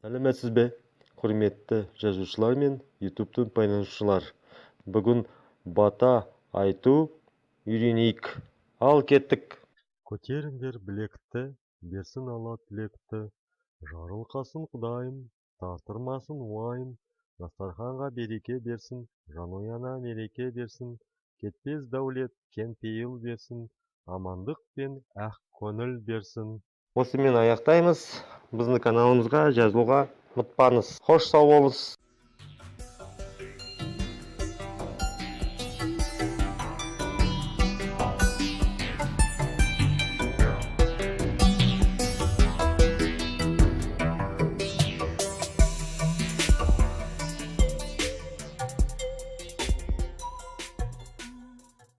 Сәлеметсіз бе, құрметті жазушылар мен ютубтың пайдаланушылар. Бүгін бата айту үйренейік. Ал кеттік. Көтеріңдер білекті, берсін алла тілекті. Жарылқасын құдайым, тартырмасын уайым. Дастарханға береке берсін, жанұяна мереке берсін. Кетпес дәулет, кең пейіл берсін. Амандық пен ақ көңіл берсін. Осымен аяқтаймыз. Біздің каналымызға жазылуға ұмытпаңыз. Хош сау болыңыз.